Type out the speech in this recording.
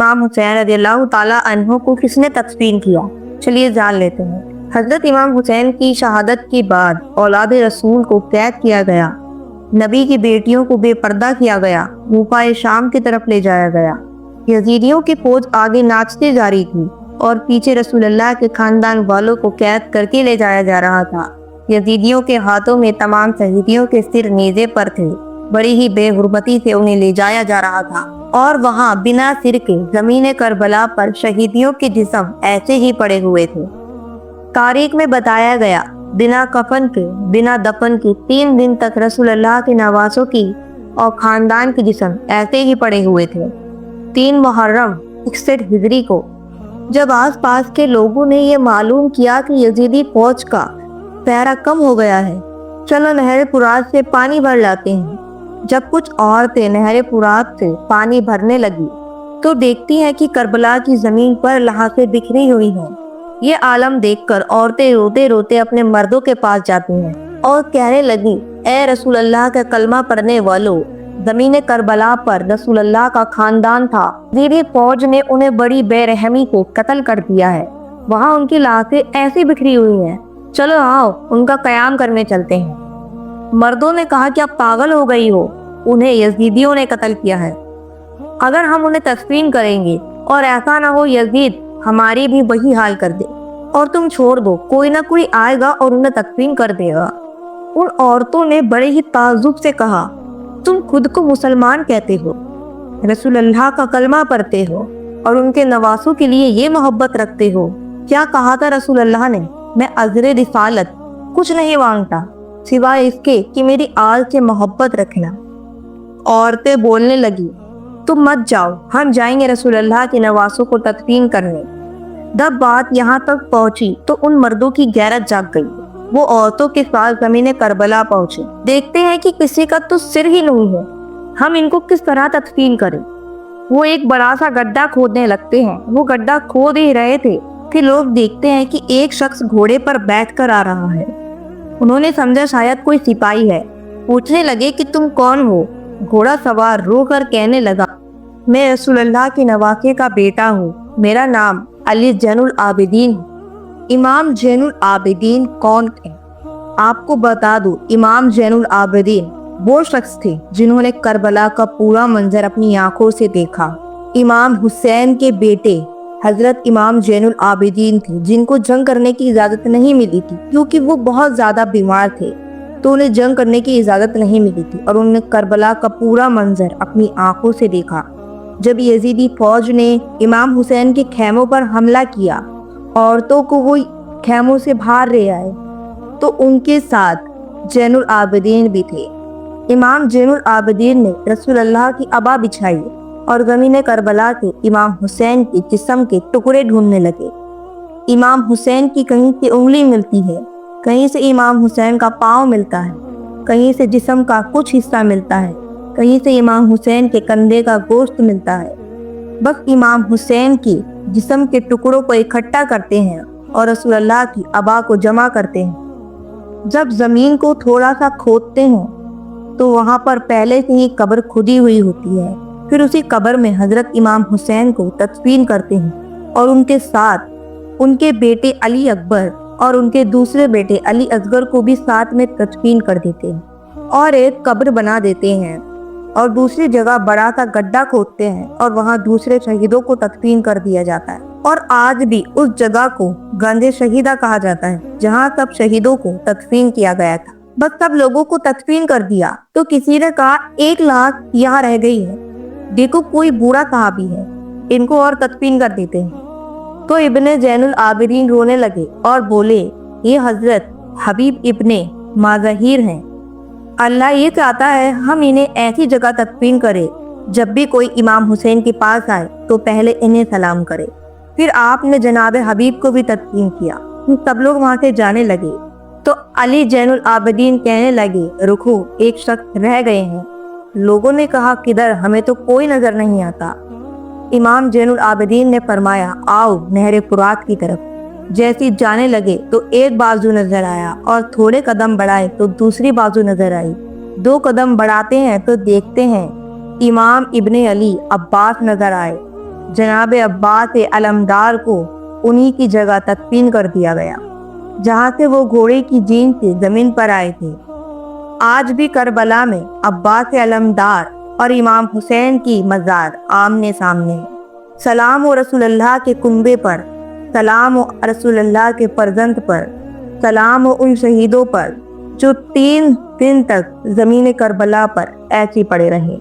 इमाम हुसैन रज़ियल्लाहु ताला अन्हु को किसने तदफीन किया? चलिए जान लेते हैं। हजरत इमाम हुसैन की शहादत के बाद औलाद रसूल को कैद किया गया, नबी की बेटियों को बेपर्दा किया गया, मूफाए शाम की तरफ ले जाया गया। यजीदियों की फौज आगे नाचते जा रही थी और पीछे रसूलुल्लाह के खानदान वालों को कैद करके ले जाया जा रहा था। यजीदियों के हाथों में तमाम शहीदियों के सिर नेज़े पर थे। बड़ी ही बेहुरमती से उन्हें ले जाया जा रहा था और वहां बिना सिर के जमीन करबला पर शहीदियों के जिस्म ऐसे ही पड़े हुए थे। तारीख में बताया गया, बिना कफन के, बिना दफन के 3 दिन तक रसूलुल्लाह के नवासों की और खानदान के जिस्म ऐसे ही पड़े हुए थे। 3 मुहर्रम 61 हिजरी को जब आसपास के लोगों ने ये मालूम किया कि यजीदी फौज का पहरा कम हो गया है, चलो नहर फुरात से पानी भर लाते हैं। जब कुछ औरतें नहर फुरात से पानी भरने लगी तो देखती हैं कि करबला की जमीन पर लाशें बिखरी हुई हैं। ये आलम देखकर औरतें रोते रोते अपने मर्दों के पास जाती हैं और कहने लगी, ए रसूल अल्लाह का कलमा पढ़ने वालों, जमीन करबला पर रसूल अल्लाह का खानदान था। यजीदी फौज ने उन्हें बड़ी बेरहमी से कत्ल कर दिया है। वहाँ उनकी लाशें ऐसी बिखरी हुई हैं, चलो आओ उनका कयाम करने चलते हैं। मर्दों ने कहा कि आप पागल हो गई हो, उन्हें यजीदियों ने कत्ल किया है। अगर हम उन्हें तस्फीन करेंगे और ऐसा ना हो यजीद हमारी भी वही हाल कर दे और तुम छोड़ दो, कोई ना कोई आएगा और उन्हें तस्फीन कर देगा। उन औरतों ने बड़े ही ताज्जुब से कहा, तुम खुद को मुसलमान कहते हो, रसूलुल्लाह का कलमा पढ़ते हो और उनके नवासों के लिए ये मोहब्बत रखते हो। क्या कहा था रसूलुल्लाह ने? मैं अजरे रिसालत कुछ नहीं मांगता सिवाय इसके कि मेरी आल से मोहब्बत रखना। औरतें बोलने लगी, तुम मत जाओ, हम जाएंगे रसूलुल्लाह के नवासों को तदफीन करने। जब बात यहाँ तक पहुँची तो उन मर्दों की गैरत जाग गई। वो औरतों के साथ ज़मीन करबला पहुँचे। देखते हैं कि किसी का तो सिर ही नहीं है, हम इनको किस तरह तदफीन करें। वो एक बड़ा सा गड्ढा खोदने लगते हैं। वो गड्ढा खोद ही रहे थे कि लोग देखते हैं कि एक शख्स घोड़े पर बैठकर आ रहा है। उन्होंने समझा शायद कोई सिपाही है। पूछने लगे कि तुम कौन हो? घोड़ा सवार रोकर कहने लगा, मैं रसूलुल्लाह के नवासे का बेटा हूँ, मेरा नाम अली जैनुल आबिदीन है। इमाम जैनुल आबिदीन कौन थे? आपको बता दूं, इमाम जैनुल आबिदीन वो शख्स थे जिन्होंने करबला का पूरा मंजर अपनी आंखों से देखा। इमाम हुसैन के बेटे हजरत इमाम जैनुल आबिदीन थे, जिनको जंग करने की इजाजत नहीं मिली थी क्योंकि वो बहुत ज्यादा बीमार थे, तो उन्हें जंग करने की इजाजत नहीं मिली थी और उन्होंने करबला का पूरा मंजर अपनी आंखों से देखा। जब यजीदी फौज ने इमाम हुसैन के खेमों पर हमला किया, औरतों को वो खेमों से बाहर ले आए, तो उनके साथ जैनुल आबिदीन भी थे। इमाम जैनुल आबिदीन ने रसूलुल्लाह की अबा बिछाई और ज़मीन करबला के इमाम हुसैन के जिस्म के टुकड़े ढूंढने लगे। इमाम हुसैन की कहीं से उंगली मिलती है, कहीं से इमाम हुसैन का पाँव मिलता है, कहीं से जिस्म का कुछ हिस्सा मिलता है, कहीं से इमाम हुसैन के कंधे का गोश्त मिलता है। बस इमाम हुसैन की जिस्म के टुकड़ों को इकट्ठा करते हैं और रसूलुल्लाह की अबा को जमा करते हैं। जब जमीन को थोड़ा सा खोदते हैं तो वहां पर पहले से ही कब्र खुदी हुई होती है। फिर उसी कब्र में हजरत इमाम हुसैन को तदफीन करते हैं और उनके साथ उनके बेटे अली अकबर और उनके दूसरे बेटे अली असगर को भी साथ में तदफीन कर देते हैं और एक कब्र बना देते हैं और दूसरी जगह बड़ा सा गड्ढा खोदते हैं और वहां दूसरे शहीदों को तदफीन कर दिया जाता है। और आज भी उस जगह को गंजे शहीदा कहा जाता है जहां सब शहीदों को तदफीन किया गया था। बस सब लोगों को तदफीन कर दिया तो किसी ने कहा, 1 लाख यहाँ रह गई है, देखो कोई बूढ़ा सहाबी है, इनको और तदफीन कर देते हैं। तो इब्ने जैनुल आबिदीन रोने लगे और बोले, ये हजरत हबीब इब्ने माज़हिर हैं, अल्लाह ये चाहता है हम इन्हें ऐसी जगह तदफीन करें जब भी कोई इमाम हुसैन के पास आए तो पहले इन्हें सलाम करे। फिर आपने जनाब हबीब को भी तदफीन किया। सब लोग वहां से जाने लगे तो अली जैनुल आबिदीन कहने लगे, रुको, एक शख्स रह गए हैं। लोगों ने कहा, किधर? हमें तो कोई नजर नहीं आता। इमाम जैनुल आबिदीन ने फरमाया, आओ नहर फुरात की तरफ। जैसी जाने लगे तो एक बाजू नजर आया और थोड़े कदम बढ़ाए तो दूसरी बाजू नजर आई। 2 कदम बढ़ाते हैं तो देखते हैं इमाम इब्ने अली अब्बास नजर आए। جناب عباس علمدار کو انہی کی جگہ تدفین کر دیا گیا جہاں سے وہ گھوڑے کی جین سے زمین پر آئے تھے۔ آج بھی کربلا میں عباس علمدار اور امام حسین کی مزار آمنے سامنے ہے۔ سلام و رسول اللہ کے کنبے پر، سلام و رسول اللہ کے فرزند پر، سلام و ان شہیدوں پر جو 3 دن تک زمین کربلا پر ایسے پڑے رہے۔